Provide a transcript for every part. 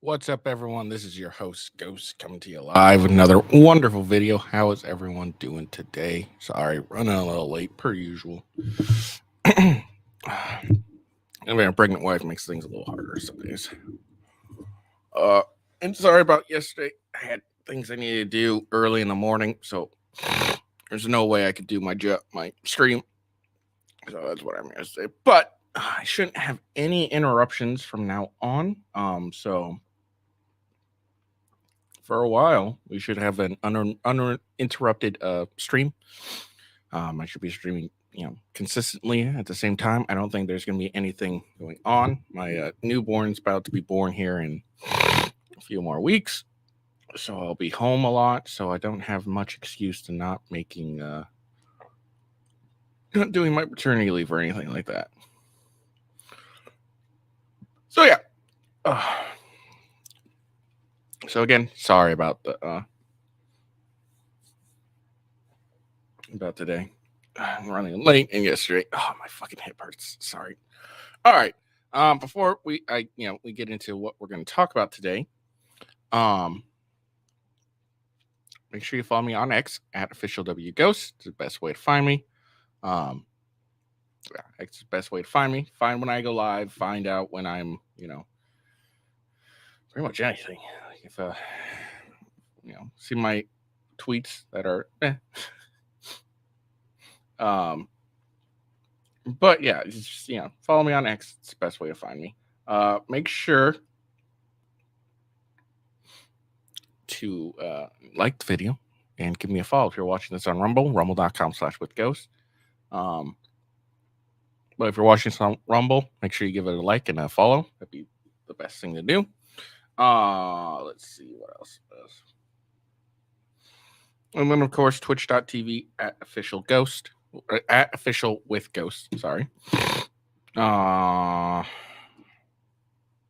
What's up, everyone? This is your host, Ghost, coming to you live with another wonderful video. How is everyone doing today? Sorry, running a little late, per usual. I mean, a pregnant wife makes things a little harder some days. Uh, and sorry about yesterday. I had things I needed to do early in the morning, so there's no way I could do my stream. So that's what I'm going to say. But I shouldn't have any interruptions from now on. So for a while, we should have an uninterrupted stream. I should be streaming, consistently at the same time. I don't think there's going to be anything going on. My newborn's about to be born here in a few more weeks, so I'll be home a lot. So I don't have much excuse to not doing my paternity leave or anything like that. So yeah. So again, sorry about about today. I'm running late and yesterday. Oh, my fucking hip hurts. Sorry. All right. Before we get into what we're going to talk about today, make sure you follow me on X at officialwghost. It's the best way to find me. X is the best way to find me. Find when I go live. Find out when I'm, pretty much anything. Like if see my tweets that are but yeah, just follow me on X. It's the best way to find me. Make sure to like the video and give me a follow if you're watching this on Rumble, rumble.com/withghost. But if you're watching this on Rumble, make sure you give it a like and a follow. That'd be the best thing to do. Let's see what else. And then, of course, twitch.tv at official ghost. At official with ghost, sorry. And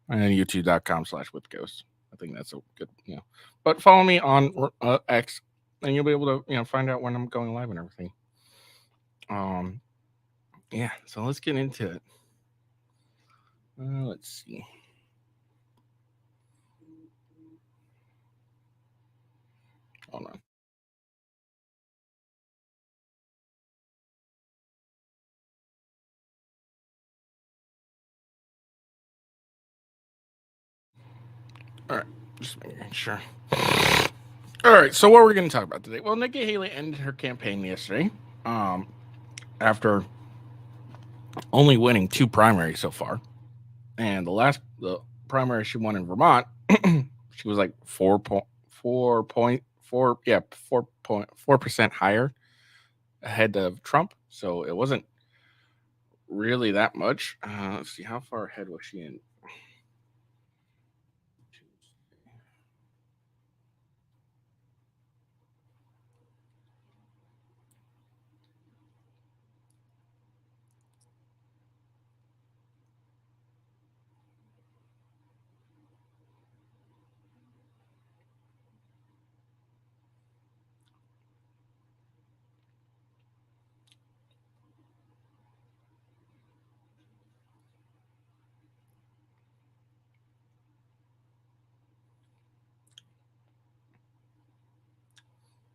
youtube.com/with ghost. I think that's a good, But follow me on X, and you'll be able to, find out when I'm going live and everything. Yeah. So let's get into it. Let's see. Hold on. All right, just making sure. All right, so what we're going to talk about today? Well, Nikki Haley ended her campaign yesterday, after only winning 2 primaries so far, and the primary she won in Vermont, she was like 4.4% higher ahead of Trump, so it wasn't really that much. Let's see, how far ahead was she in?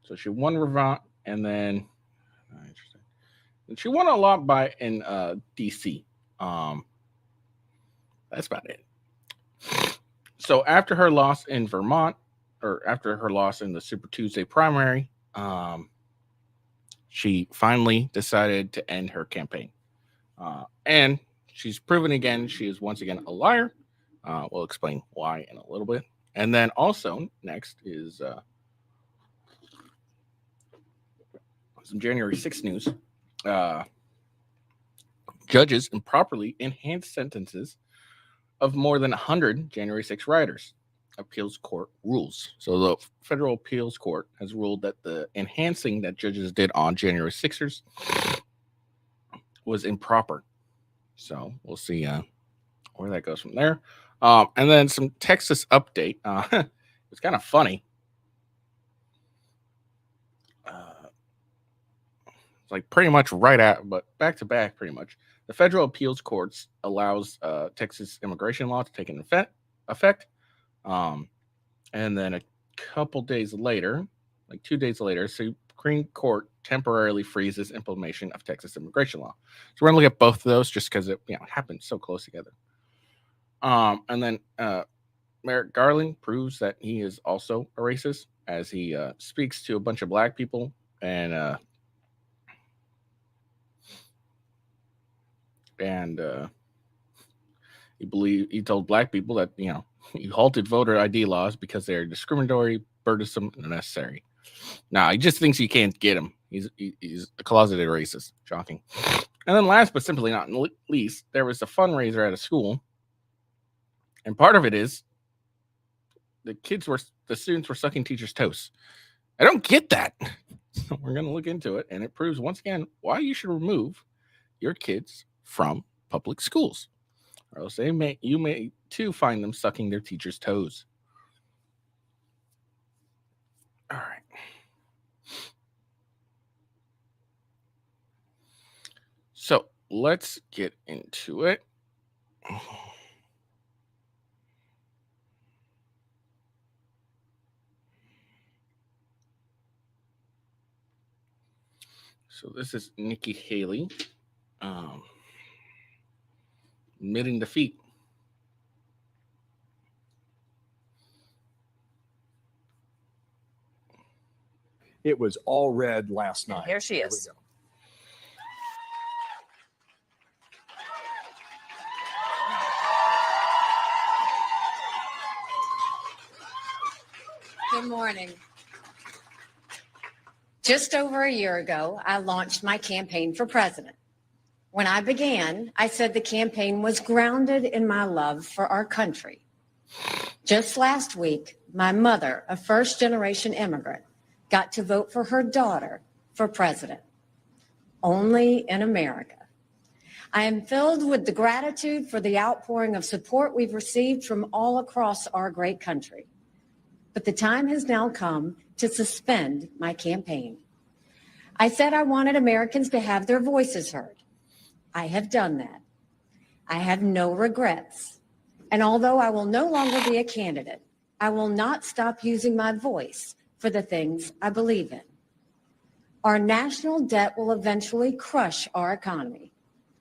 So she won Vermont, and then interesting. And she won a lot in DC. That's about it. So after her loss in Vermont, or after her loss in the Super Tuesday primary, she finally decided to end her campaign. And she's proven again she is once again a liar. We'll explain why in a little bit. And then also next is some January 6th news. Judges improperly enhanced sentences of more than 100 January 6 rioters. Appeals court rules. So the federal appeals court has ruled that the enhancing that judges did on January 6ers was improper. So we'll see where that goes from there. And then some Texas update. It's kind of funny. It's like pretty much but back to back, pretty much. The federal appeals courts allows Texas immigration law to take an effect. And then a couple days later, like 2 days later, Supreme Court temporarily freezes implementation of Texas immigration law. So we're gonna look at both of those just because it happened so close together. And then Merrick Garland proves that he is also a racist as he speaks to a bunch of black people and he told black people that he halted voter ID laws because they're discriminatory, burdensome, and unnecessary. Now he just thinks you can't get him. He's a closeted racist. Shocking. And then last but simply not least, there was a fundraiser at a school, and part of it is the students were sucking teachers' toes. I don't get that. So we're going to look into it, and it proves once again why you should remove your kids from public schools, or else you may too find them sucking their teachers' toes. All right. So let's get into it. So this is Nikki Haley admitting defeat. It was all red last night. And here she is. Good morning. Just over a year ago, I launched my campaign for president. When I began, I said the campaign was grounded in my love for our country. Just last week, my mother, a first-generation immigrant, got to vote for her daughter for president. Only in America. I am filled with the gratitude for the outpouring of support we've received from all across our great country. But the time has now come to suspend my campaign. I said I wanted Americans to have their voices heard. I have done that. I have no regrets. And although I will no longer be a candidate, I will not stop using my voice for the things I believe in. Our national debt will eventually crush our economy.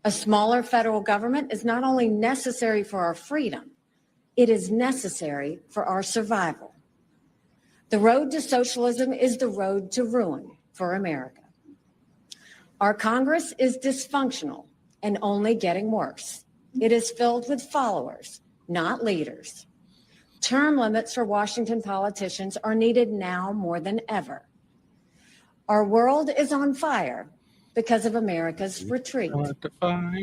A smaller federal government is not only necessary for our freedom, it is necessary for our survival. The road to socialism is the road to ruin for America. Our Congress is dysfunctional and only getting worse. It is filled with followers, not leaders. Term limits for Washington politicians are needed now more than ever. Our world is on fire because of America's retreat.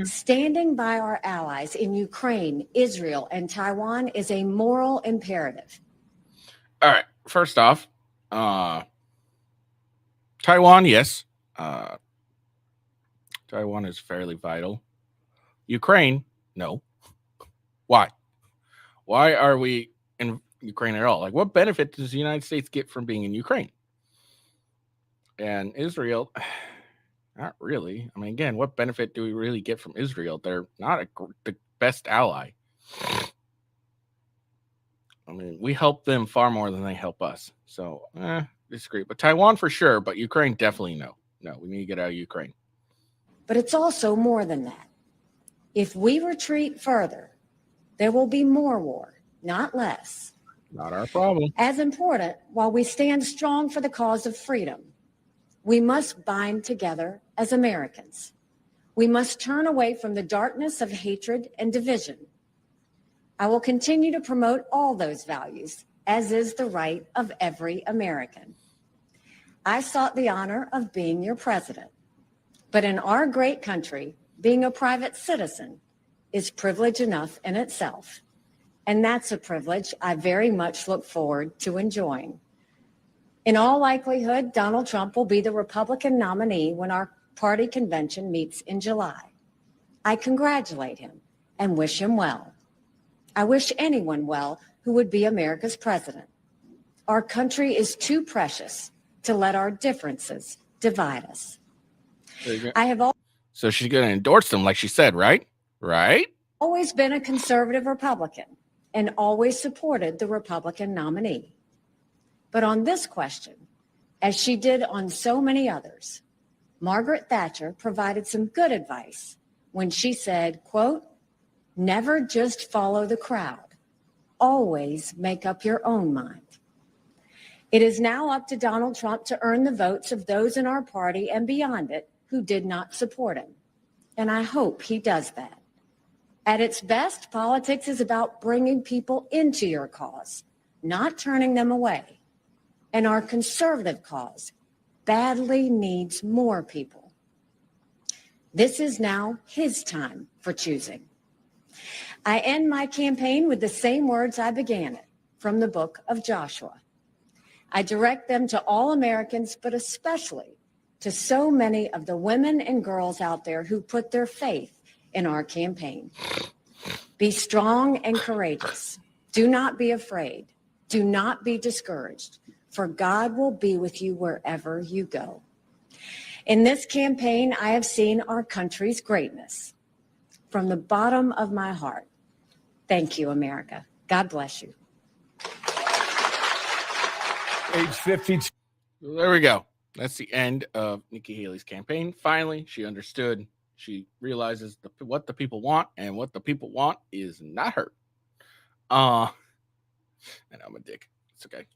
Standing by our allies in Ukraine, Israel, and Taiwan is a moral imperative. All right. First off, Taiwan, yes. Taiwan is fairly vital. Ukraine, no. Why? Why are we in Ukraine at all? Like, what benefit does the United States get from being in Ukraine? And Israel, not really. I mean, again, what benefit do we really get from Israel? They're not the best ally. I mean, we help them far more than they help us. So, disagree. But Taiwan for sure, but Ukraine definitely no. No, we need to get out of Ukraine. But it's also more than that. If we retreat further, there will be more war, not less. Not our problem. As important, while we stand strong for the cause of freedom, we must bind together as Americans. We must turn away from the darkness of hatred and division. I will continue to promote all those values, as is the right of every American. I sought the honor of being your president. But in our great country, being a private citizen is privilege enough in itself. And that's a privilege I very much look forward to enjoying. In all likelihood, Donald Trump will be the Republican nominee when our party convention meets in July. I congratulate him and wish him well. I wish anyone well who would be America's president. Our country is too precious to let our differences divide us. I have So she's going to endorse them, like she said, right? Right? Always been a conservative Republican. and always supported the Republican nominee. But on this question, as she did on so many others, Margaret Thatcher provided some good advice when she said, quote, "Never just follow the crowd. Always make up your own mind." It is now up to Donald Trump to earn the votes of those in our party and beyond it who did not support him. And I hope he does that. At its best, politics is about bringing people into your cause, not turning them away. And our conservative cause badly needs more people. This is now his time for choosing. I end my campaign with the same words I began it, from the book of Joshua. I direct them to all Americans, but especially to so many of the women and girls out there who put their faith in our campaign. Be strong and courageous. Do not be afraid. Do not be discouraged, for God will be with you wherever you go. In this campaign, I have seen our country's greatness. From the bottom of my heart, thank you, America. God bless you. Age 52. There we go. That's the end of Nikki Haley's campaign. Finally, she understood. She realizes what the people want, and what the people want is not her. And I'm a dick. It's okay.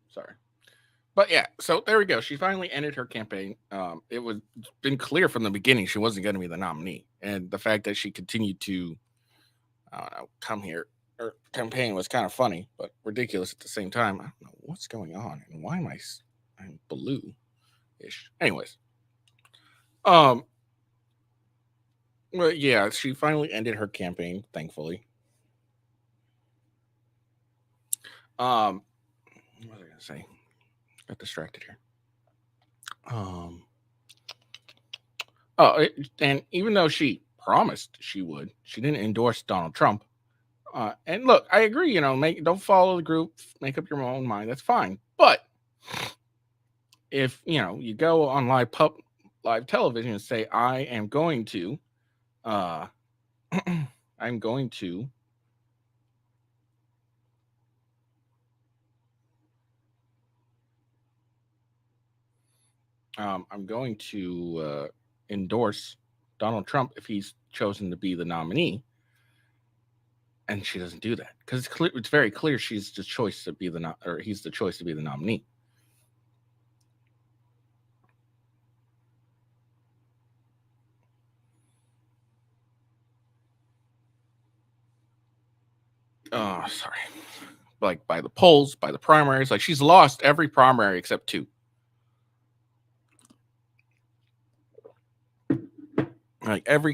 Sorry. But yeah, so there we go. She finally ended her campaign. It was been clear from the beginning she wasn't going to be the nominee. And the fact that she continued to, I don't know, come here or campaign was kind of funny, but ridiculous at the same time. I don't know what's going on and why am I'm blue-ish. Anyways. But yeah, she finally ended her campaign, thankfully. What was I gonna say? Got distracted here. And even though she promised she would, she didn't endorse Donald Trump. And look, I agree. Don't follow the group, make up your own mind. That's fine. But if you go on live television and say, I am going to, I'm going to endorse Donald Trump if he's chosen to be the nominee, and she doesn't do that because it's very clear she's the choice to be he's the choice to be the nominee. Oh, sorry. Like by the polls, by the primaries, like she's lost every primary except two. Like every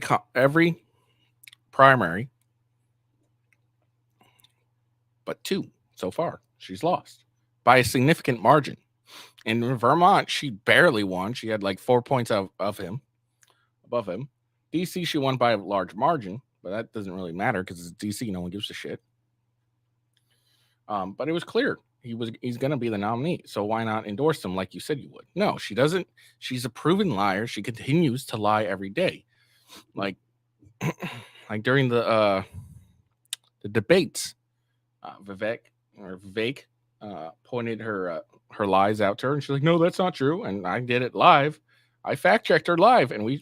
primary, but two so far she's lost by a significant margin. In Vermont, she barely won. She had like 4 points above him. DC, she won by a large margin, but that doesn't really matter because it's DC. No one gives a shit. But it was clear he's going to be the nominee. So why not endorse him like you said you would? No, she doesn't. She's a proven liar. She continues to lie every day. Like during the debates, Vivek pointed her lies out to her, and she's like, "No, that's not true." And I did it live. I fact checked her live, and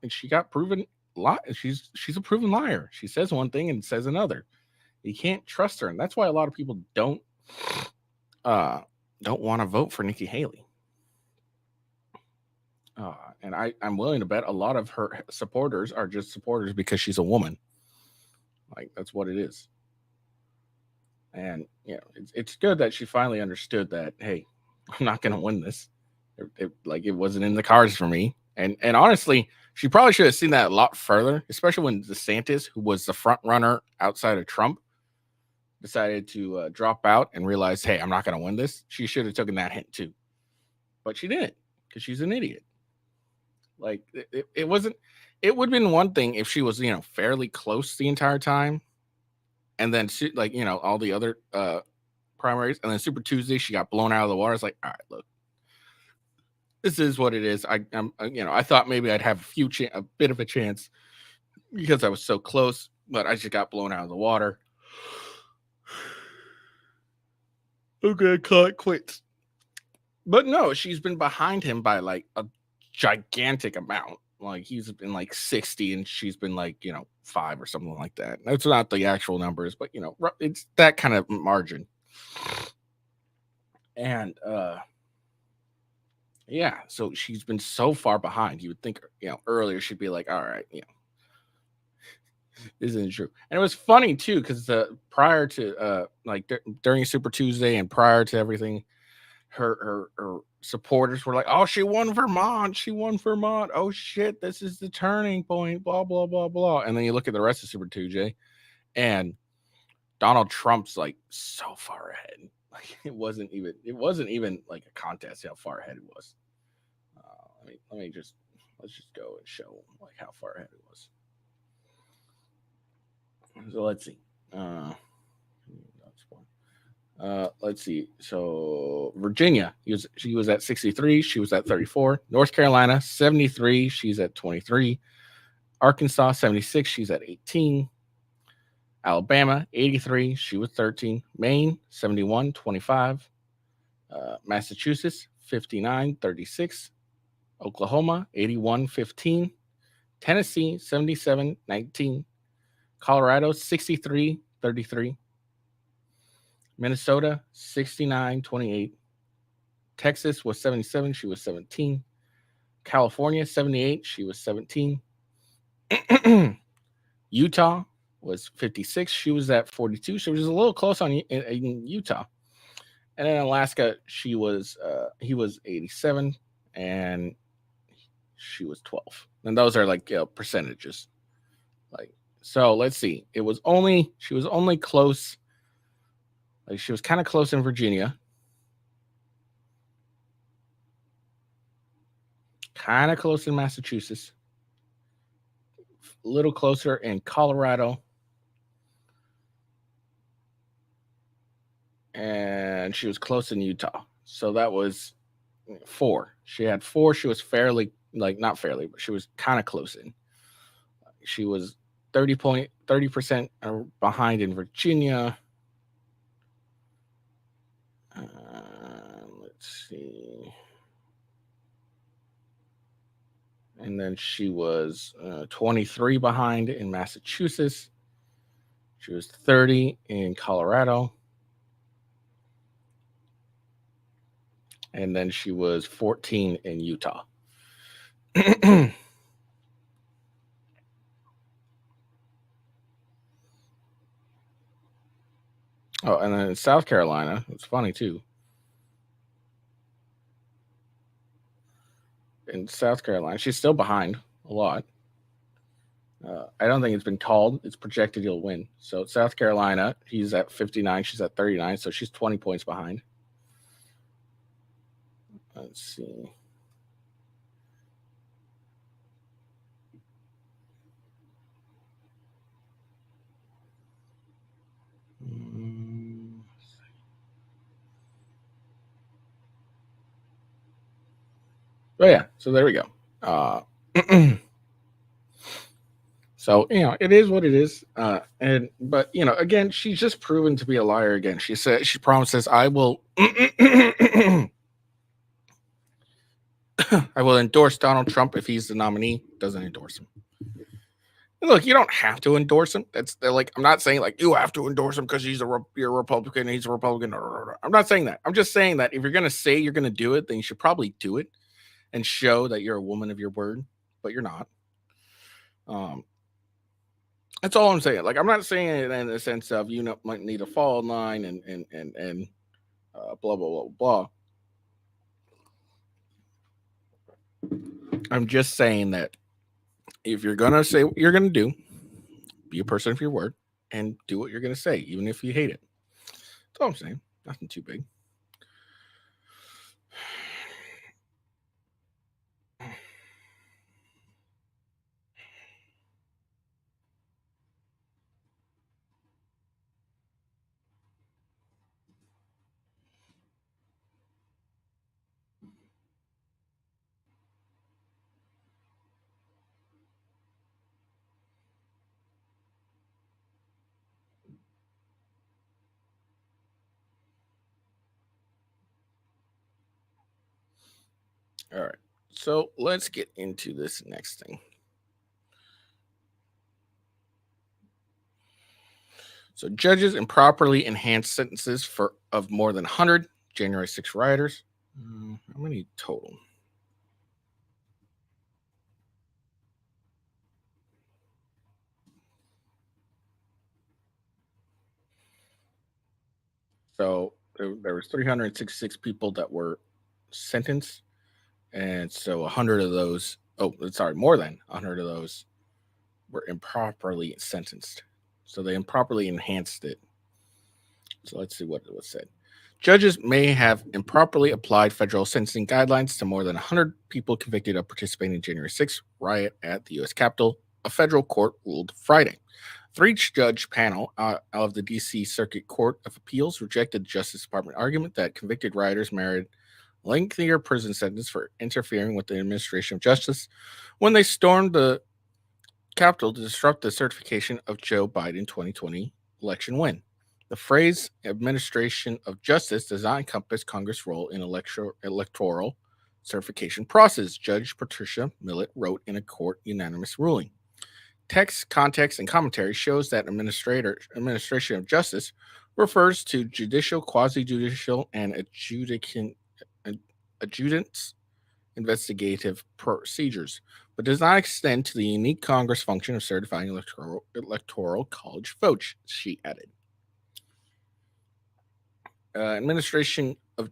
she got proven lie. She's a proven liar. She says one thing and says another. You can't trust her, and that's why a lot of people don't want to vote for Nikki Haley. And I'm willing to bet a lot of her supporters are just supporters because she's a woman. Like, that's what it is. And it's good that she finally understood that, hey, I'm not going to win this. It wasn't in the cards for me. And honestly, she probably should have seen that a lot further, especially when DeSantis, who was the front runner outside of Trump, decided to drop out and realize, hey, I'm not going to win this. She should have taken that hint too. But she didn't because she's an idiot. Like, it wasn't, it would have been one thing if she was, fairly close the entire time. And then, all the other primaries. And then Super Tuesday, she got blown out of the water. It's like, all right, look, this is what it is. I'm I thought maybe I'd have a bit of a chance because I was so close, but I just got blown out of the water. Okay, call it quits. But no, she's been behind him by like a gigantic amount. Like he's been like 60 and she's been like, 5 or something like that. That's not the actual numbers, but it's that kind of margin. And yeah, so she's been so far behind. You would think, earlier she'd be like, all right, this isn't true. And it was funny too, because prior to during Super Tuesday and prior to everything, her supporters were like, "Oh, she won Vermont. She won Vermont. Oh shit, this is the turning point." Blah blah blah blah. And then you look at the rest of Super Tuesday, and Donald Trump's like so far ahead. Like it wasn't even like a contest how far ahead it was. Let's just go and show like how far ahead it was. So let's see. Let's see. So Virginia, she was at 63. She was at 34. North Carolina, 73. She's at 23. Arkansas, 76. She's at 18. Alabama, 83. She was 13. Maine, 71, 25. Massachusetts, 59, 36. Oklahoma, 81, 15. Tennessee, 77, 19. Colorado, 63, 33. Minnesota, 69, 28. Texas was 77. She was 17. California, 78. She was 17. Utah was 56. She was at 42. She was a little close in Utah. And then Alaska, he was 87 and she was 12. And those are like percentages. Like, so let's see. She was only close. Like she was kind of close in Virginia. Kind of close in Massachusetts. A little closer in Colorado. And she was close in Utah. So that was 4. She had 4. She was fairly, like not fairly, but she was kind of close in. She was 30% behind in Virginia. Let's see. And then she was 23 behind in Massachusetts. She was 30 in Colorado. And then she was 14 in Utah. Oh, and then in South Carolina, it's funny too. In South Carolina, she's still behind a lot. I don't think it's been called. It's projected he'll win. So South Carolina, he's at 59. She's at 39. So she's 20 points behind. Let's see. Oh yeah, so there we go. So it is what it is. But again, she's just proven to be a liar again. She promises, I will I will endorse Donald Trump if he's the nominee. Doesn't endorse him. And look, you don't have to endorse him. I'm not saying like you have to endorse him because you're a Republican and he's a Republican. I'm not saying that. I'm just saying that if you're gonna say you're gonna do it, then you should probably do it and show that you're a woman of your word, but you're not. That's all I'm saying. Like, I'm not saying it in the sense of might need to fall in line and blah blah blah blah. I'm just saying that if you're gonna say what you're gonna do, be a person of your word and do what you're gonna say, even if you hate it. That's all I'm saying. Nothing too big. All right. So let's get into this next thing. So judges improperly enhanced sentences of more than 100 January 6 rioters. How many total? So there was 366 people that were sentenced, and so 100 of those, more than 100 of those were improperly sentenced. So they improperly enhanced it. So let's see what was said. Judges may have improperly applied federal sentencing guidelines to more than 100 people convicted of participating in January 6th riot at the U.S. Capitol, a federal court ruled Friday. Three-judge panel of the D.C. Circuit Court of Appeals rejected the Justice Department argument that convicted rioters merited lengthier prison sentence for interfering with the administration of justice when they stormed the Capitol to disrupt the certification of Joe Biden 2020 election win. The phrase administration of justice does not encompass Congress' role in electoral certification process, Judge Patricia Millett wrote in a court unanimous ruling. Text, context, and commentary shows that administration of justice refers to judicial, quasi-judicial, and adjudants investigative procedures, but does not extend to the unique Congress function of certifying electoral college votes, she added. Administration of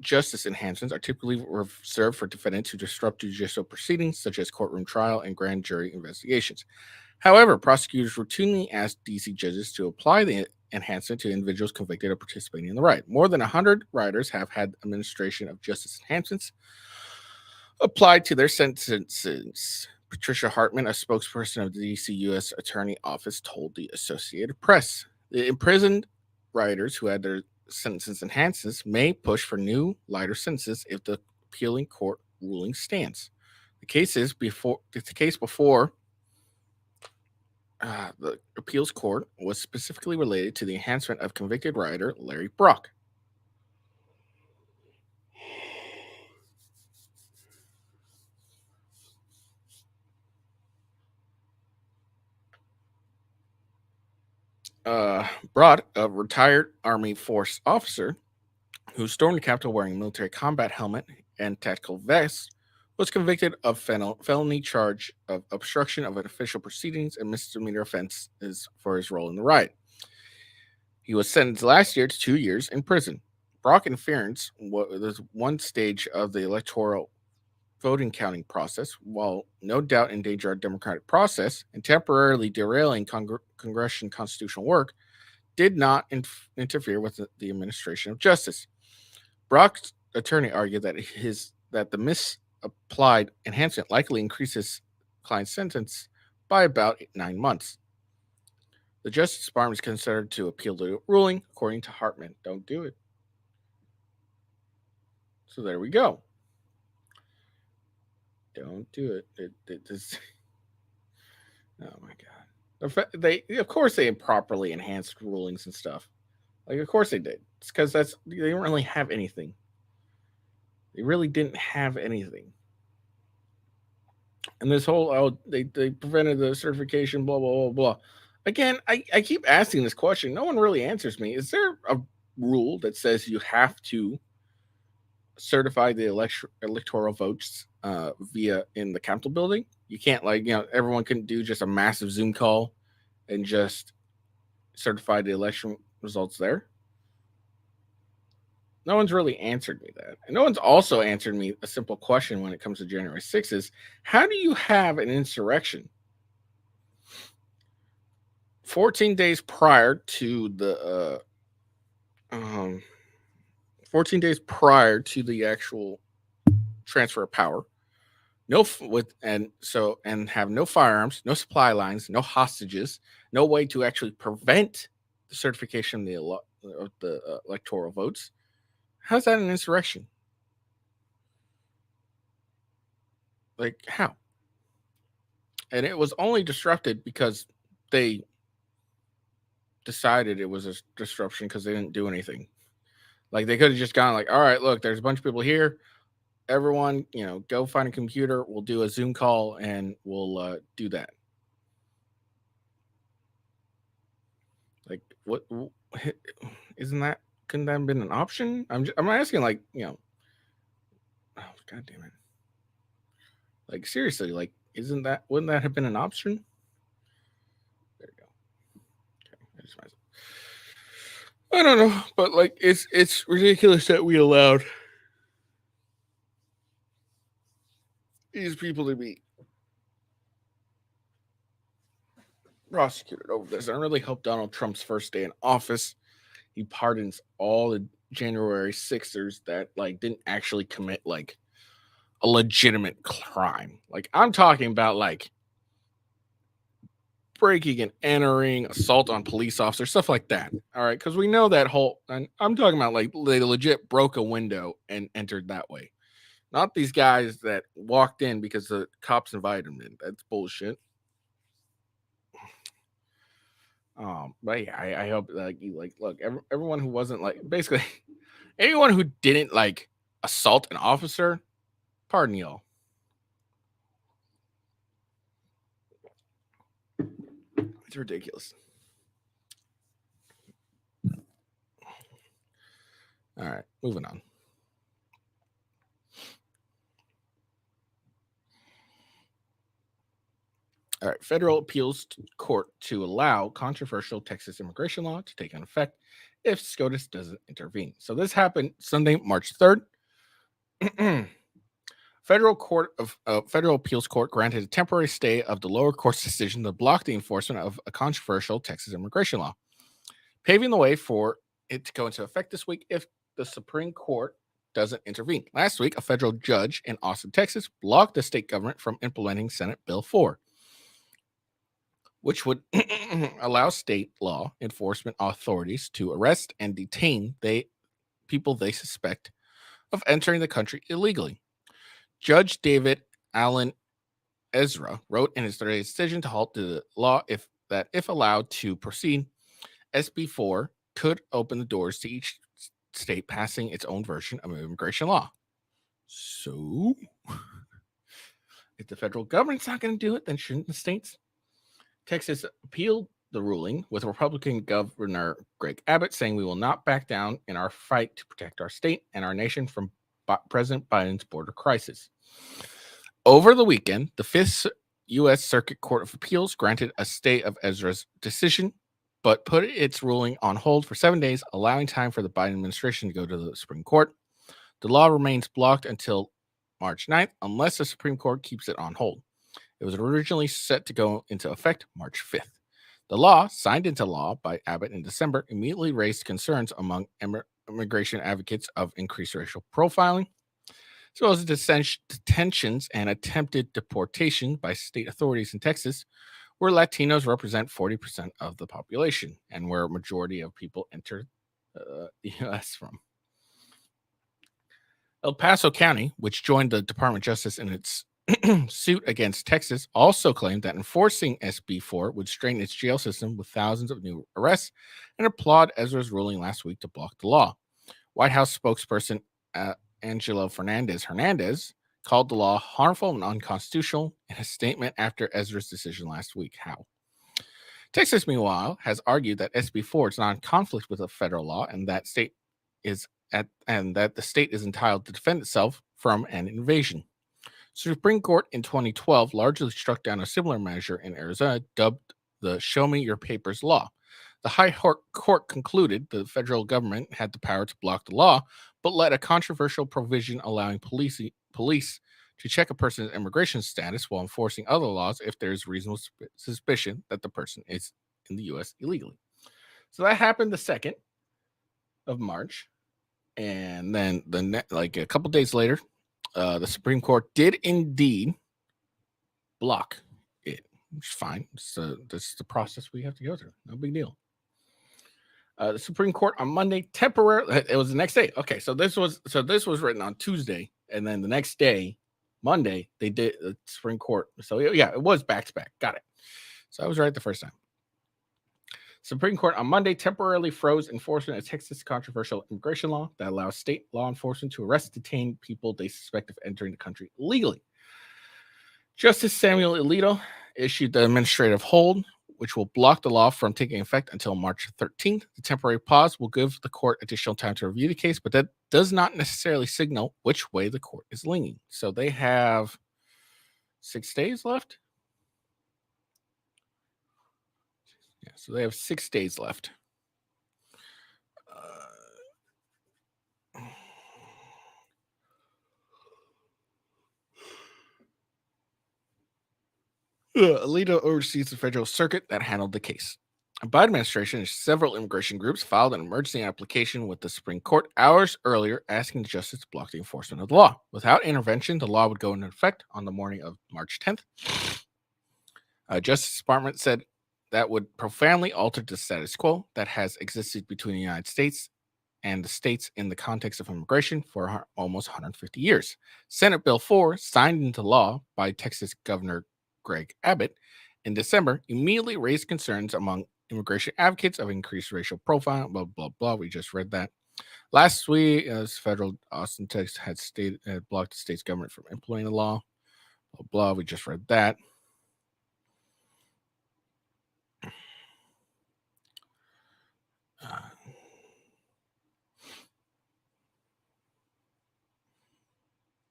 justice enhancements are typically reserved for defendants who disrupt judicial proceedings, such as courtroom trial and grand jury investigations. However, prosecutors routinely ask D.C. judges to apply the enhancement to individuals convicted of participating in the riot. More than 100 rioters have had administration of justice enhancements applied to their sentences. Patricia Hartman, a spokesperson of the D.C. U.S. Attorney Office, told the Associated Press. The imprisoned rioters who had their sentences enhanced may push for new, lighter sentences if the appealing court ruling stands. The case before the appeals court was specifically related to the enhancement of convicted rioter Larry Brock. Brock, a retired Army Force officer who stormed the Capitol wearing a military combat helmet and tactical vest, was convicted of felony charge of obstruction of an official proceedings and misdemeanor offenses for his role in the riot. He was sentenced last year to 2 years in prison. Brock interference was one stage of the electoral voting counting process, while no doubt endanger our democratic process and temporarily derailing congressional constitutional work, did not interfere with the administration of justice. Brock's attorney argued that the misapplied enhancement likely increases client's sentence by about 9 months. The Justice Department is considered to appeal the ruling, according to Hartman. Don't do it. So there we go. Don't do it. It just, oh my god! They of course they improperly enhanced rulings and stuff. Like of course they did. It's because they didn't really have anything. They really didn't have anything. And this whole they prevented the certification, blah blah blah blah. Again, I keep asking this question. No one really answers me. Is there a rule that says you have to certify the electoral votes via in the Capitol building? You can't everyone can do just a massive Zoom call and just certify the election results there. No one's really answered me that. And no one's also answered me a simple question when it comes to January 6th is, how do you have an insurrection 14 days prior to the 14 days prior to the actual transfer of power, and have no firearms, no supply lines, no hostages, no way to actually prevent the certification of the electoral votes? How's that an insurrection? Like, how? And it was only disrupted because they decided it was a disruption because they didn't do anything. Like, they could have just gone like, all right, look, there's a bunch of people here. everyone, go find a computer. We'll do a Zoom call and we'll do that. Like, what? Isn't that? Couldn't that have been an option? I'm asking, like, oh, God damn it! Like, seriously, like, wouldn't that have been an option? There you go. Okay, I don't know, but like, it's ridiculous that we allowed these people to be prosecuted over this. I really hope Donald Trump's first day in office, he pardons all the January 6ers that like didn't actually commit like a legitimate crime. Like, I'm talking about like breaking and entering, assault on police officers, stuff like that. All right, because we know that whole. And I'm talking about like they legit broke a window and entered that way. Not these guys that walked in because the cops invited them in. That's bullshit. But yeah, I hope like you like look everyone who wasn't like basically anyone who didn't like assault an officer, pardon y'all. It's ridiculous. All right, moving on. All right, federal appeals court to allow controversial Texas immigration law to take effect if SCOTUS doesn't intervene. So this happened Sunday, March 3rd. Federal appeals court granted a temporary stay of the lower court's decision to block the enforcement of a controversial Texas immigration law, paving the way for it to go into effect this week if the Supreme Court doesn't intervene. Last week, a federal judge in Austin, Texas, blocked the state government from implementing Senate Bill 4, which would allow state law enforcement authorities to arrest and detain people they suspect of entering the country illegally. Judge David Allen Ezra wrote in his Thursday decision to halt the law if allowed to proceed, SB 4 could open the doors to each state passing its own version of immigration law. So, if the federal government's not going to do it, then shouldn't the states? Texas appealed the ruling, with Republican Governor Greg Abbott saying we will not back down in our fight to protect our state and our nation from President Biden's border crisis. Over the weekend, the Fifth U.S. Circuit Court of Appeals granted a stay of Ezra's decision, but put its ruling on hold for 7 days, allowing time for the Biden administration to go to the Supreme Court. The law remains blocked until March 9th, unless the Supreme Court keeps it on hold. It was originally set to go into effect March 5th. The law, signed into law by Abbott in December, immediately raised concerns among immigration advocates of increased racial profiling, as well as detentions and attempted deportation by state authorities in Texas, where Latinos represent 40% of the population and where a majority of people enter the U.S. from. El Paso County, which joined the Department of Justice in its suit against Texas, also claimed that enforcing SB 4 would strain its jail system with thousands of new arrests and applaud Ezra's ruling last week to block the law. White House spokesperson Angelo Hernandez called the law harmful and unconstitutional in a statement after Ezra's decision last week. How? Texas, meanwhile, has argued that SB 4 is not in conflict with a federal law and that the state is entitled to defend itself from an invasion. Supreme Court in 2012 largely struck down a similar measure in Arizona, dubbed the Show Me Your Papers law. The High Court concluded the federal government had the power to block the law, but let a controversial provision allowing police to check a person's immigration status while enforcing other laws if there is reasonable suspicion that the person is in the U.S. illegally. So that happened the 2nd of March, and then a couple days later, the Supreme Court did indeed block it, which is fine. So this is the process we have to go through. No big deal. The Supreme Court on Monday temporarily. It was the next day. Okay, so this was written on Tuesday, and then the next day, Monday, they did the Supreme Court. So yeah, it was back to back. Got it. So I was right the first time. Supreme Court on Monday temporarily froze enforcement of Texas' controversial immigration law that allows state law enforcement to arrest and detain people they suspect of entering the country illegally. Justice Samuel Alito issued the administrative hold, which will block the law from taking effect until March 13th. The temporary pause will give the court additional time to review the case, but that does not necessarily signal which way the court is leaning. So they have 6 days left. Yeah, so they have 6 days left. Alito oversees the federal circuit that handled the case. The Biden administration and several immigration groups filed an emergency application with the Supreme Court hours earlier asking the justice to block the enforcement of the law. Without intervention, the law would go into effect on the morning of March 10th. Justice Department said that would profoundly alter the status quo that has existed between the United States and the states in the context of immigration for almost 150 years. Senate Bill 4, signed into law by Texas Governor Greg Abbott in December, immediately raised concerns among immigration advocates of increased racial profile, blah, blah, blah. We just read that. Last week, as federal Austin, Texas had blocked the state's government from implementing the law, blah, blah. We just read that.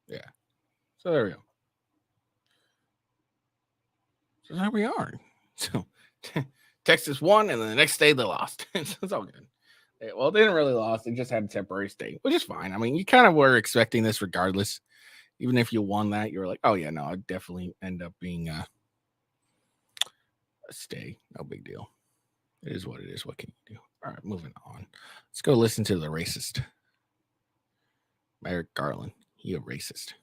Yeah. So there we go. So there we are. So Texas won, and then the next day they lost. It's all good. Well, they didn't really lose. They just had a temporary stay, which is fine. I mean, you kind of were expecting this regardless. Even if you won that, you were like, oh, yeah, no, I'd definitely end up being a stay. No big deal. It is what it is. What can you do? All right, moving on. Let's go listen to the racist. Merrick Garland. He a racist.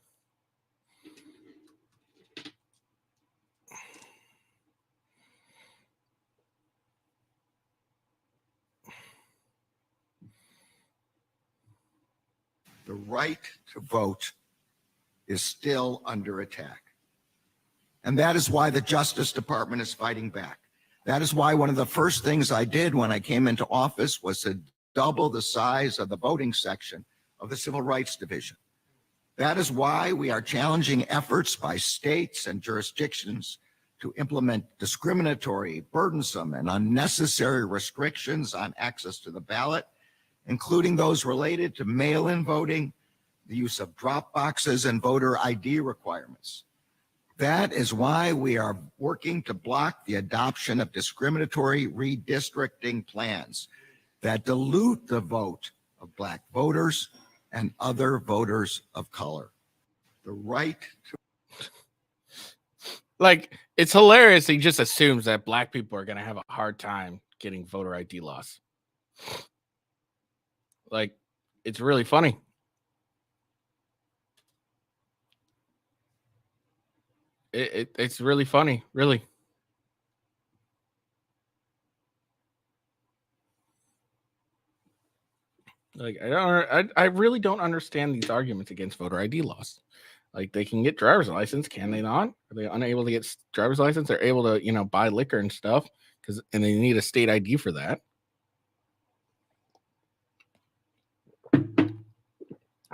The right to vote is still under attack. And that is why the Justice Department is fighting back. That is why one of the first things I did when I came into office was to double the size of the voting section of the Civil Rights Division. That is why we are challenging efforts by states and jurisdictions to implement discriminatory, burdensome, and unnecessary restrictions on access to the ballot, including those related to mail-in voting, the use of drop boxes, and voter ID requirements. That is why we are working to block the adoption of discriminatory redistricting plans that dilute the vote of Black voters and other voters of color. The right to... Like, it's hilarious. He just assumes that Black people are going to have a hard time getting voter ID laws. Like, it's really funny. It's really funny, really. Like, I really don't understand these arguments against voter ID laws. Like, they can get driver's license, can they not? Are they unable to get driver's license? They're able to, buy liquor and stuff and they need a state ID for that.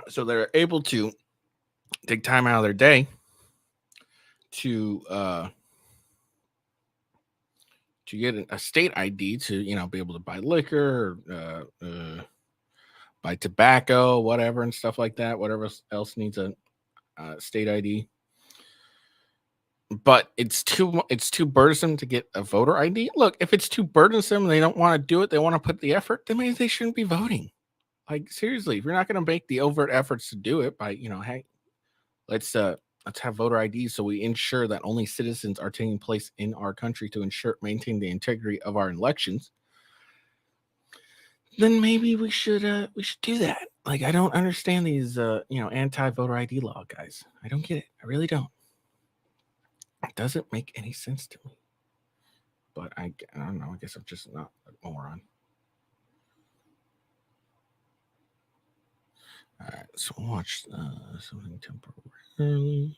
So they're able to take time out of their day to get a state ID to be able to buy liquor, or, buy tobacco, whatever, and stuff like that. Whatever else needs a state ID. But it's too burdensome to get a voter ID. Look, if it's too burdensome and they don't want to do it, they want to put the effort, then maybe they shouldn't be voting. Like, seriously, if you're not going to make the overt efforts to do it by, hey, let's have voter IDs so we ensure that only citizens are taking place in our country to maintain the integrity of our elections, then maybe we should do that. Like, I don't understand these anti-voter ID law guys. I don't get it. I really don't. It doesn't make any sense to me. But I don't know. I guess I'm just not a moron. All right, so watch something temporarily.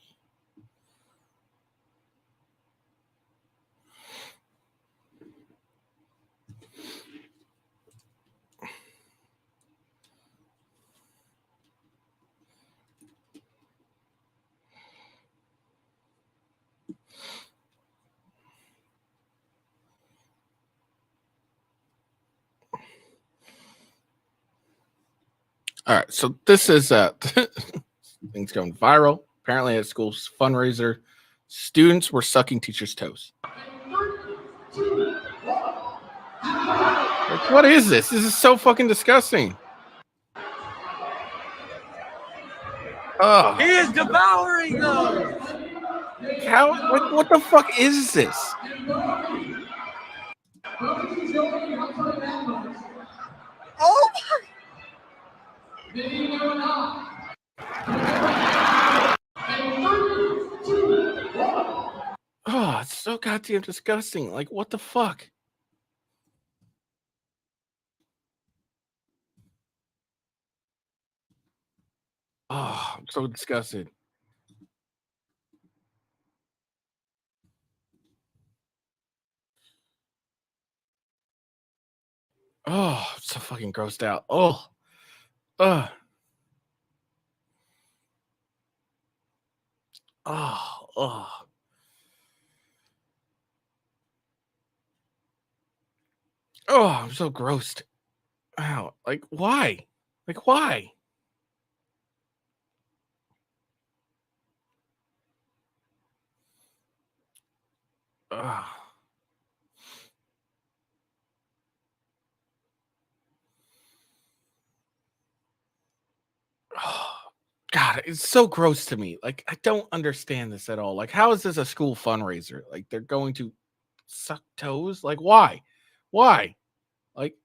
All right, so this is things going viral. Apparently, at school's fundraiser, students were sucking teachers' toes. Like, what is this? This is so fucking disgusting. Oh, He is devouring those. how? What the fuck is this? Oh, Oh, it's so goddamn disgusting. Like, what the fuck? Oh, I'm so disgusted. Oh, I'm so fucking grossed out. Oh, oh, oh. Oh, I'm so grossed out. Like, why? Like, why? Oh. Oh, God, it's so gross to me. Like, I don't understand this at all. Like, how is this a school fundraiser? Like, they're going to suck toes? Like, why? Why? Like,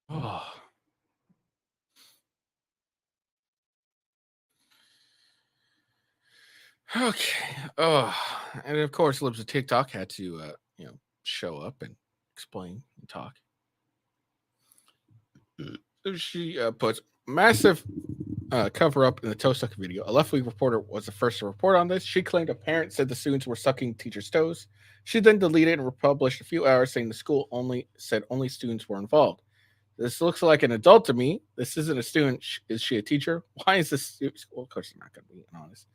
oh. Okay. Oh, and of course, Libs of TikTok had to, show up and explain and talk. She puts massive cover up in the toe sucking video. A left wing reporter was the first to report on this. She claimed a parent said the students were sucking teachers' toes. She then deleted and republished a few hours saying the school only students were involved. This looks like an adult to me. This isn't a student. Is she a teacher? Why is this? Well, of course, I'm not going to be honest.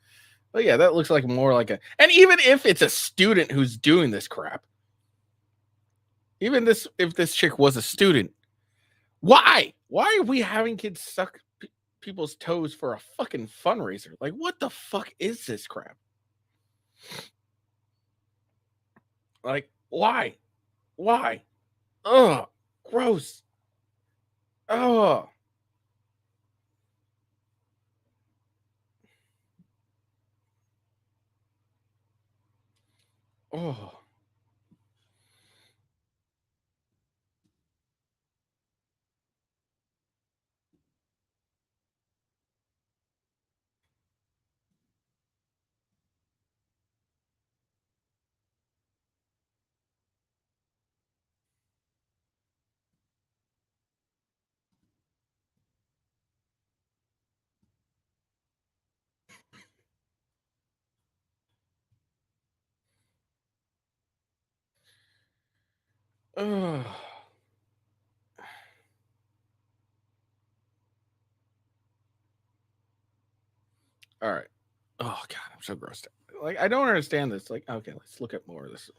But yeah, that looks like more like a. And even if it's a student who's doing this crap, if this chick was a student, why? Why are we having kids suck people's toes for a fucking fundraiser? Like, what the fuck is this crap? Like, why? Why? Ugh, gross. Ugh. Oh. Ugh. All right. Oh god, I'm so grossed out. Like, I don't understand this. Like, okay, let's look at more of this.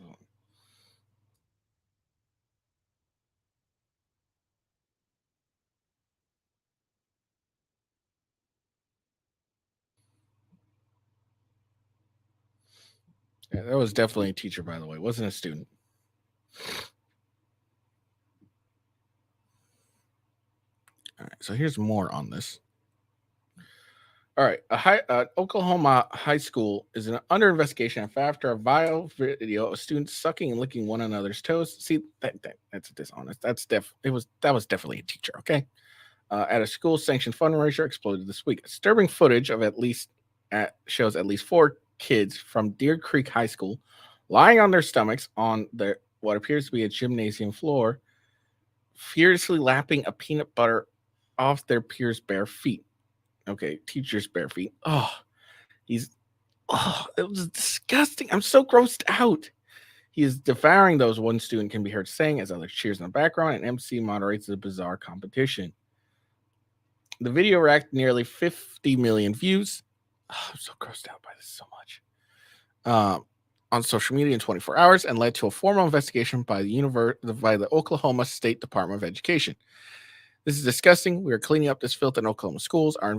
Yeah, that was definitely a teacher, by the way. It wasn't a student. All right, so here's more on this. All right, Oklahoma high school is under investigation after a viral video of students sucking and licking one another's toes. See, that's dishonest. That was definitely a teacher. Okay, at a school sanctioned fundraiser exploded this week. Disturbing footage of shows at least 4 kids from Deer Creek High School lying on their stomachs on what appears to be a gymnasium floor, furiously lapping a peanut butter off their peers' bare feet. Okay, teacher's bare feet. Oh, it was disgusting. I'm so grossed out. He is devouring those, one student can be heard saying as others cheers in the background, and MC moderates the bizarre competition. The video racked nearly 50 million views. Oh, I'm so grossed out by this so much. On social media in 24 hours, and led to a formal investigation by the Oklahoma State Department of Education. This is disgusting. We are cleaning up this filth in Oklahoma schools. Our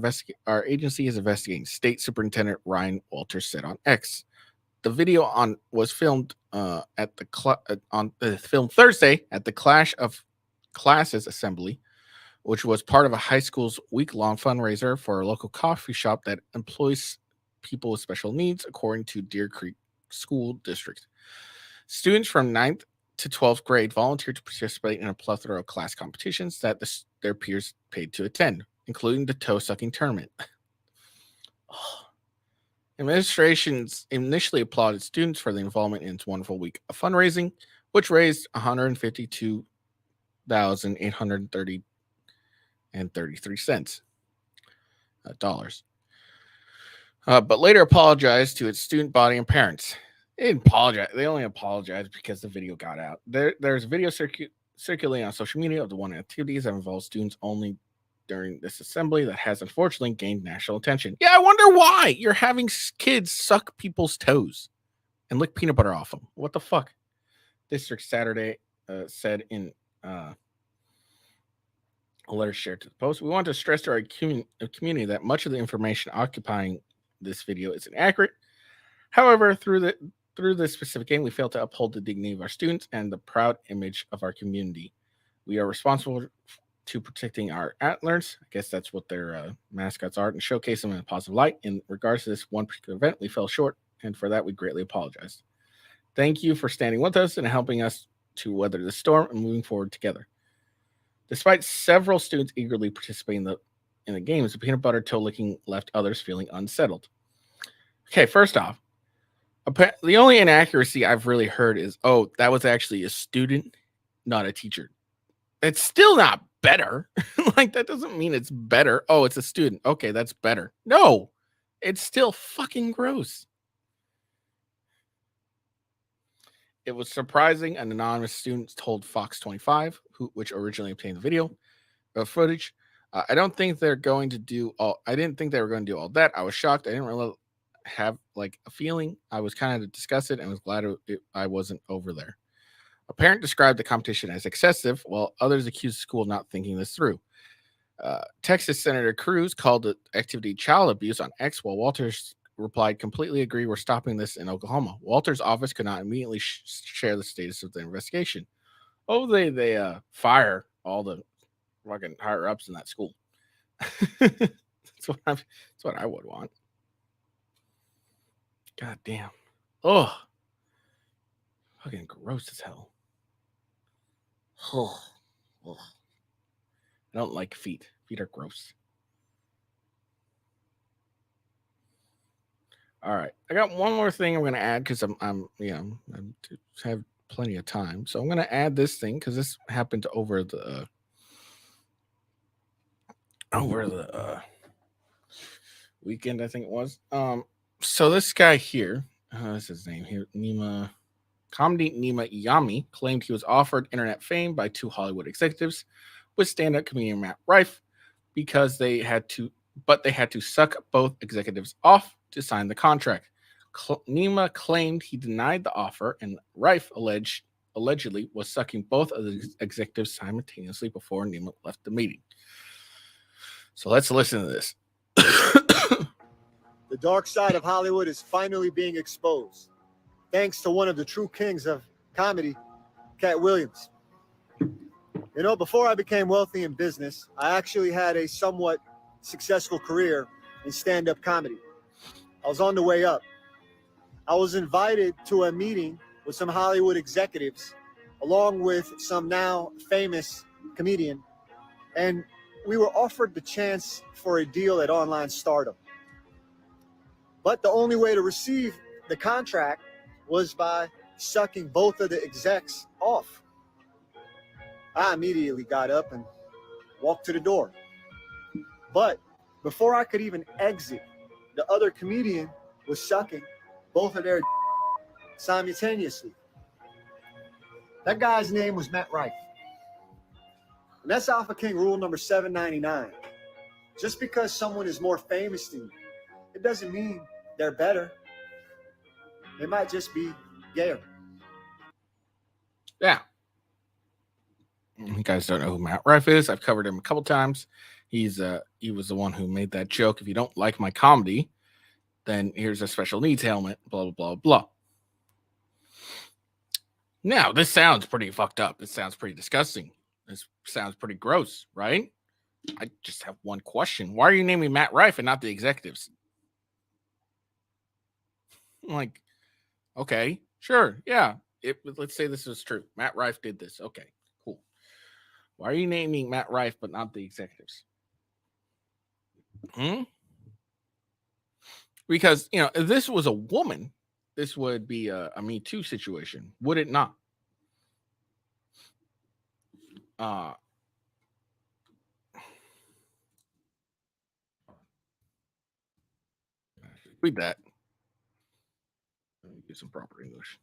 agency is investigating. State Superintendent Ryan Walters said on X. The video was filmed filmed Thursday at the Clash of Classes Assembly, which was part of a high school's week-long fundraiser for a local coffee shop that employs people with special needs, according to Deer Creek School District. Students from 9th to 12th grade volunteered to participate in a plethora of class competitions that their peers paid to attend, including the toe-sucking tournament. Administrations initially applauded students for the involvement in its wonderful week of fundraising, which raised $152,830.33 dollars. But later apologized to its student body and parents. They didn't apologize. They only apologized because the video got out. There's a video circulating on social media of the one activities that involves students only during this assembly that has unfortunately gained national attention. Yeah, I wonder why you're having kids suck people's toes and lick peanut butter off them. What the fuck? District Saturday said in a letter shared to the Post. We want to stress to our community that much of the information occupying this video is inaccurate. However, through this specific game, we fail to uphold the dignity of our students and the proud image of our community. We are responsible to protecting our antlers. I guess that's what their mascots are, and showcase them in a positive light. In regards to this one particular event, we fell short, and for that, we greatly apologize. Thank you for standing with us and helping us to weather the storm and moving forward together. Despite several students eagerly participating in the games, the peanut butter toe licking left others feeling unsettled. Okay, first off, the only inaccuracy I've really heard is, oh, that was actually a student, not a teacher. It's still not better. Like, that doesn't mean it's better. Oh, it's a student. Okay, that's better. No, it's still fucking gross. It was surprising. An anonymous student told Fox 25, which originally obtained the video footage. I didn't think they were going to do all that. I was shocked. I didn't really have like a feeling. I was kind of disgusted and was glad I wasn't over there. A parent described the competition as excessive, while others accused the school of not thinking this through. Texas Senator Cruz called the activity child abuse on X, while Walters replied, completely agree, we're stopping this in Oklahoma. Walters' office could not immediately share the status of the investigation. Oh, they fire all the fucking higher ups in that school. That's what I would want. God damn. Oh, fucking gross as hell. Oh. I don't like feet. Feet are gross. All right, I got one more thing I'm going to add because I have plenty of time, so I'm going to add this thing because this happened over the weekend, I think it was. So this guy here, what's his name here? Comedy Nima Iyami claimed he was offered internet fame by two Hollywood executives with stand-up comedian Matt Rife because they had to suck both executives off to sign the contract. Nima claimed he denied the offer, and Rife allegedly was sucking both of the executives simultaneously before Nima left the meeting. So let's listen to this. The dark side of Hollywood is finally being exposed, thanks to one of the true kings of comedy, Cat Williams. You know, before I became wealthy in business, I actually had a somewhat successful career in stand-up comedy. I was on the way up. I was invited to a meeting with some Hollywood executives, along with some now famous comedian, and we were offered the chance for a deal at Online Stardom. But the only way to receive the contract was by sucking both of the execs off. I immediately got up and walked to the door. But before I could even exit, the other comedian was sucking both of their simultaneously. That guy's name was Matt Rife. And that's Alpha King rule number 799. Just because someone is more famous than you, it doesn't mean they're better. They might just be gayer. Yeah. You guys don't know who Matt Rife is. I've covered him a couple times. He was the one who made that joke. If you don't like my comedy, then here's a special needs helmet, blah, blah, blah, blah. Now, this sounds pretty fucked up. This sounds pretty disgusting. This sounds pretty gross, right? I just have one question. Why are you naming Matt Rife and not the executives? I'm like, okay, sure, yeah. Let's say this is true. Matt Rife did this. Okay, cool. Why are you naming Matt Rife but not the executives? Because, if this was a woman, this would be a Me Too situation, would it not? Read that. Let me use some proper English.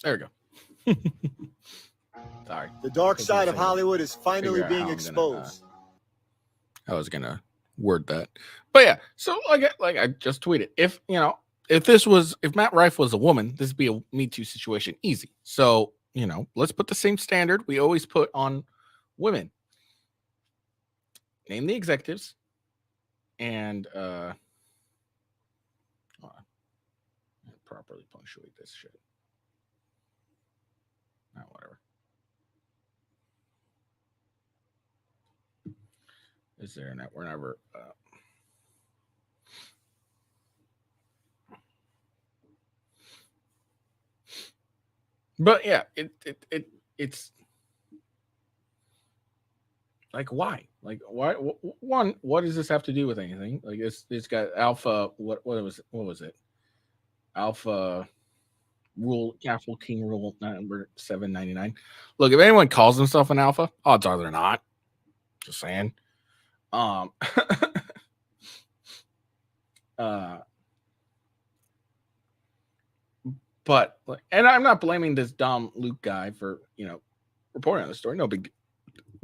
There we go. Sorry. The dark side of Hollywood is finally being exposed. I was gonna word that, but yeah. So like I just tweeted, if Matt Rife was a woman, this would be a Me Too situation, easy. So let's put the same standard we always put on women. Name the executives, and properly punctuate this shit. Whatever. Is there an we're never but yeah, it's like, why? Like, why? One, what does this have to do with anything? Like, it's got alpha. What was it? Alpha rule, Alpha King rule number 799. Look, if anyone calls himself an alpha, odds are they're not. Just saying. But and I'm not blaming this dumb Luke guy for reporting on the story. No big deal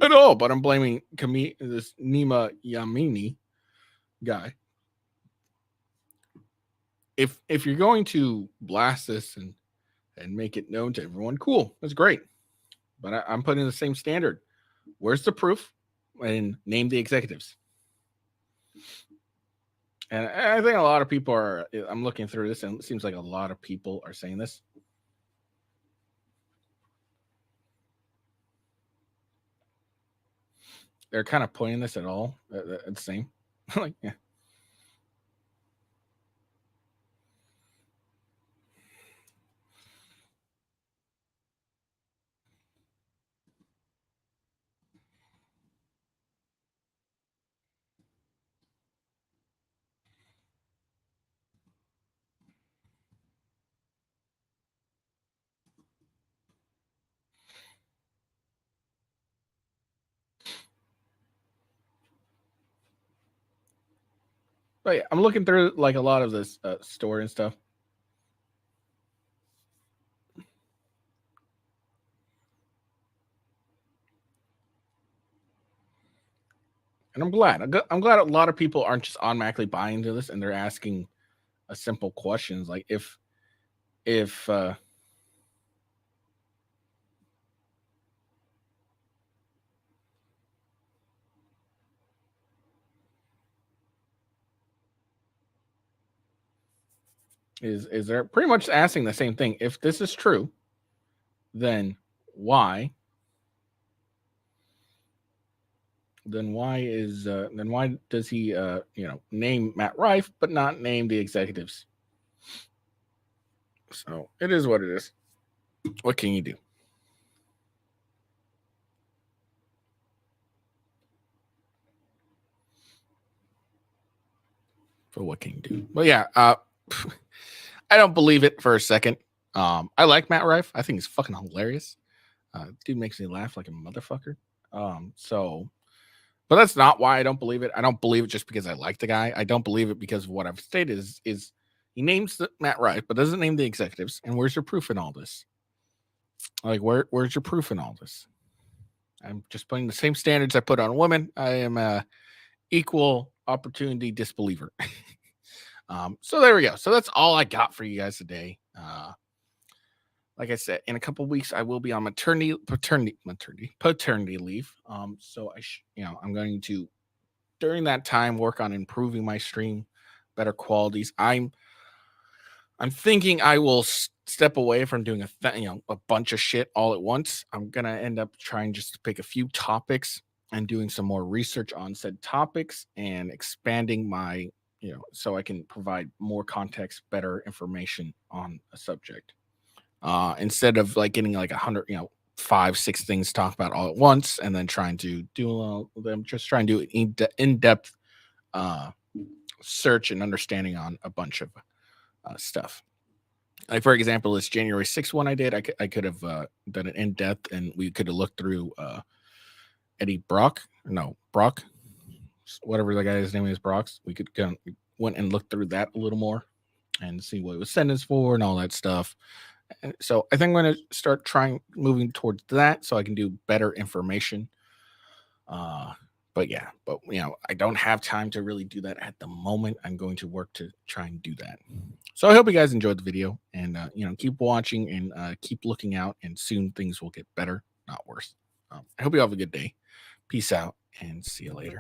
at all. But I'm blaming this Nima Yamini guy. If you're going to blast this and make it known to everyone, cool, that's great. But I'm putting the same standard. Where's the proof? And name the executives. And I think a lot of people are. I'm looking through this, and it seems like a lot of people are saying this. They're kind of pointing this at all at the same. Like, yeah. But yeah, I'm looking through like a lot of this story and stuff. And I'm glad. I'm glad a lot of people aren't just automatically buying into this, and they're asking a simple questions like if is they're pretty much asking the same thing. If this is true, then why? Then why does he name Matt Rife but not name the executives? So it is what it is. What can you do? For what can you do? Well, yeah, I don't believe it for a second. I like Matt Rife. I think he's fucking hilarious. Dude makes me laugh like a motherfucker. But that's not why I don't believe it. I don't believe it just because I like the guy. I don't believe it because of what I've stated is he names Matt Rife, but doesn't name the executives. And where's your proof in all this? Like, where's your proof in all this? I'm just putting the same standards I put on women. I am a equal opportunity disbeliever. So there we go. So that's all I got for you guys today. Like I said, in a couple of weeks, I will be on paternity leave. So I'm going to, during that time, work on improving my stream, better qualities. I'm thinking I will step away from doing a bunch of shit all at once. I'm gonna end up trying just to pick a few topics and doing some more research on said topics and expanding my, so I can provide more context, better information on a subject. Instead of like getting like 100, 5-6 things to talk about all at once, and then trying to do them, just trying to do in-depth search and understanding on a bunch of stuff. Like, for example, this January 6th one I did, I could have done it in depth, and we could have looked through Eddie Brock, whatever the guy's name is, Brock's. We could went and looked through that a little more and see what it was sentenced for and all that stuff. And so I think I'm going to start moving towards that so I can do better information. But I don't have time to really do that at the moment. I'm going to work to try and do that. So I hope you guys enjoyed the video, and keep watching and keep looking out, and soon things will get better, not worse. I hope you have a good day. Peace out, and see you later.